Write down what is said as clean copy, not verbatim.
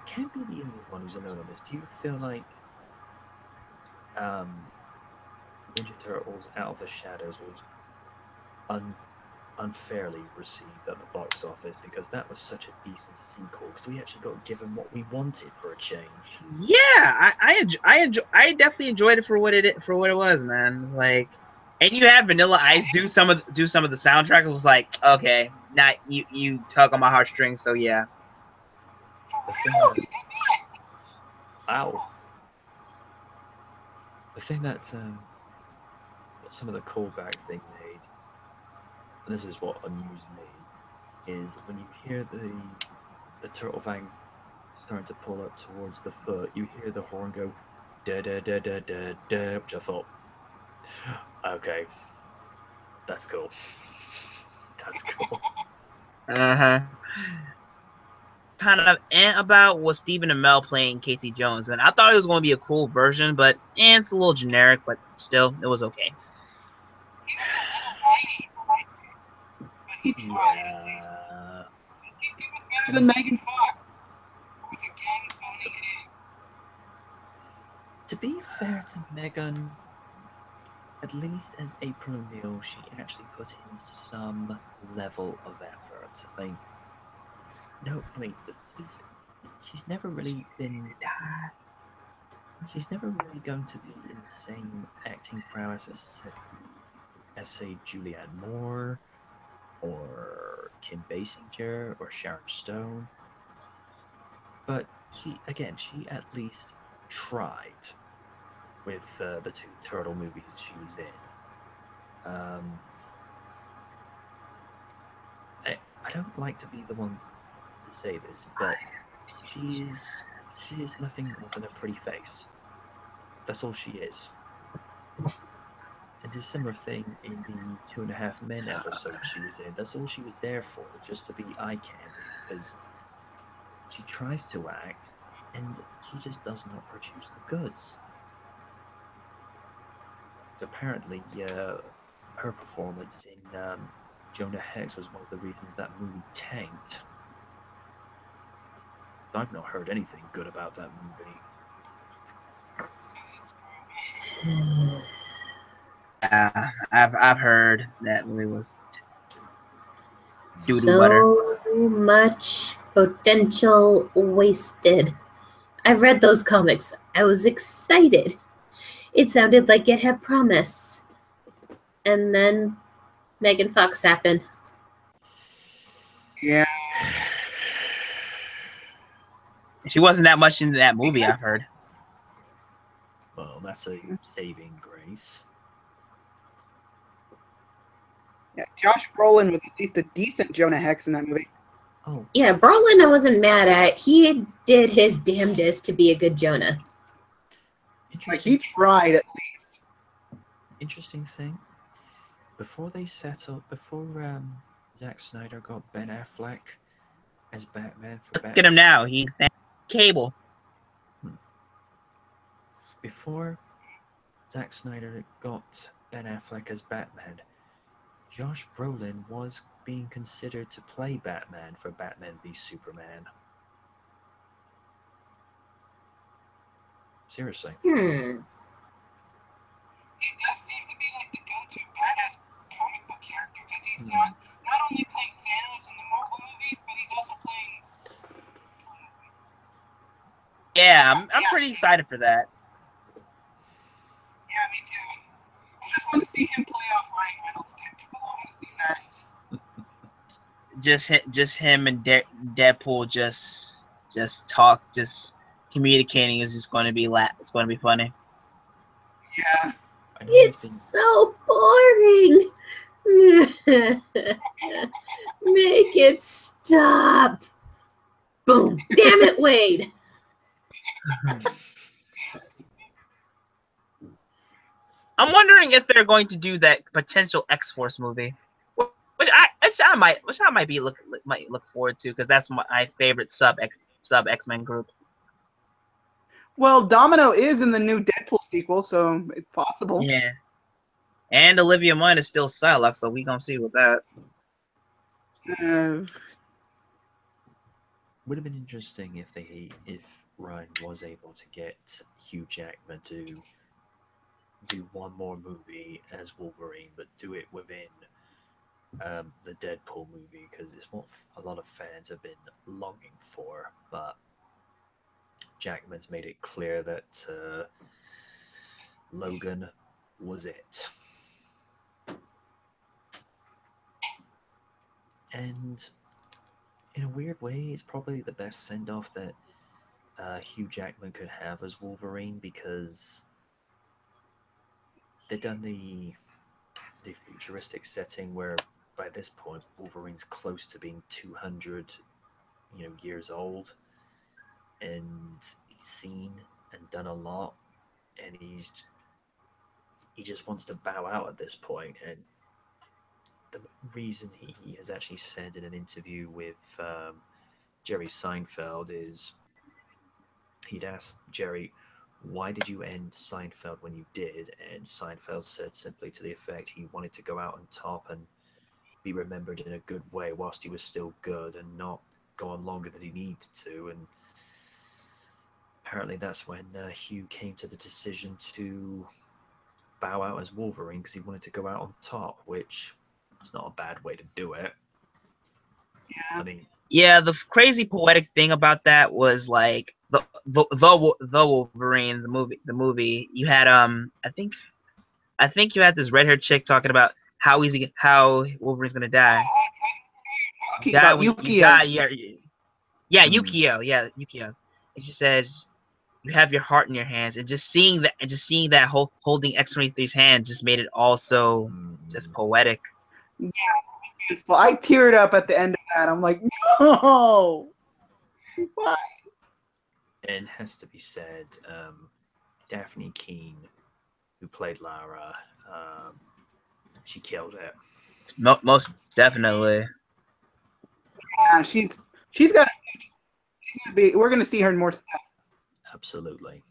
can't be the only one who's alone on this. Do you feel like Ninja Turtles Out of the Shadows was unfairly received at the box office, because that was such a decent sequel, because we actually got given what we wanted for a change. Yeah, I definitely enjoyed it for what it was, man. It's like, and you had Vanilla Ice do some of the soundtrack. It was like, okay, now you tug on my heartstrings, so yeah. The thing that, ow. The thing that some of the callbacks they made, and this is what amused me, is when you hear the turtle van starting to pull up towards the foot, you hear the horn go da da da da da da, which I thought, okay, that's cool. That's cool. Kind of about was Stephen Amell playing Casey Jones, and I thought it was going to be a cool version, but it's a little generic, but still, it was okay. Yeah. He's better than Megan Fox. Who's again phoning it in. To be fair to Megan, at least as April O'Neil, she actually put in some level of effort. Like, no, I mean, she's never really been. She's never really going to be in the same acting prowess as say Julianne Moore, or Kim Basinger, or Sharon Stone. But she at least tried with the two Turtle movies she was in. I don't like to be the one to say this, but she is nothing more than a pretty face. That's all she is. And it's a similar thing in the 2.5 Men episode she was in. That's all she was there for, just to be eye candy, because she tries to act, and she just does not produce the goods. So apparently, her performance in Jonah Hex was one of the reasons that movie tanked. So I've not heard anything good about that movie. I've heard that movie was so butter. Much potential wasted. I read those comics. I was excited. It sounded like it had promise. And then Megan Fox happened. Yeah. She wasn't that much into that movie, I've heard. Well, that's a saving grace. Yeah, Josh Brolin was at least a decent Jonah Hex in that movie. Oh. Yeah, Brolin I wasn't mad at. He did his damnedest to be a good Jonah. Like, he tried at least. Interesting thing. Before they settled, before Zack Snyder got Ben Affleck as Batman for Batman. Look at him now. He's Cable. Before Zack Snyder got Ben Affleck as Batman, Josh Brolin was being considered to play Batman for Batman v Superman. Seriously. He does seem to be like the go-to badass comic book character, because he's not only playing Thanos in the Marvel movies, but he's also playing. Yeah, I'm pretty excited for that. Yeah, me too. I just want to see him play off Ryan Reynolds' DeadPool. I want to see that. Just him and DeadPool just talk, just communicating is just going to be it's going to be funny. Yeah. It's so boring. Make it stop. Boom. Damn it, Wade. I'm wondering if they're going to do that potential X-Force movie, which I might look forward to, because that's my favorite sub X-Men group. Well, Domino is in the new DeadPool sequel, so it's possible. Yeah, and Olivia Munn is still Psylocke, so we gonna see with that. would have been interesting if Ryan was able to get Hugh Jackman to do one more movie as Wolverine, but do it within the Deadpool movie, because it's what a lot of fans have been longing for. But Jackman's made it clear that Logan was it. And in a weird way, it's probably the best send off that Hugh Jackman could have as Wolverine, because they've done the futuristic setting where by this point Wolverine's close to being 200 years old, and he's seen and done a lot, and he just wants to bow out at this point. And the reason he has actually said in an interview with Jerry Seinfeld is he'd asked Jerry, why did you end Seinfeld when you did? And Seinfeld said simply to the effect he wanted to go out on top and be remembered in a good way whilst he was still good, and not go on longer than he needed to. And apparently that's when Hugh came to the decision to bow out as Wolverine, because he wanted to go out on top, which is not a bad way to do it. Yeah. I mean, Yeah, the crazy poetic thing about that was like the Wolverine, the movie. You had I think you had this red haired chick talking about how Wolverine's gonna die. Okay, Die about when you Yukio. die, yeah, Yukio. And she says you have your heart in your hands, and just seeing that whole holding X-23's hand just made it all so just poetic. Yeah, beautiful. I teared up at the end of that. I'm like, no, why? and has to be said, Daphne Keane, who played Lara, she killed it. Most definitely. Yeah, she's got. We're gonna see her in more stuff. Absolutely.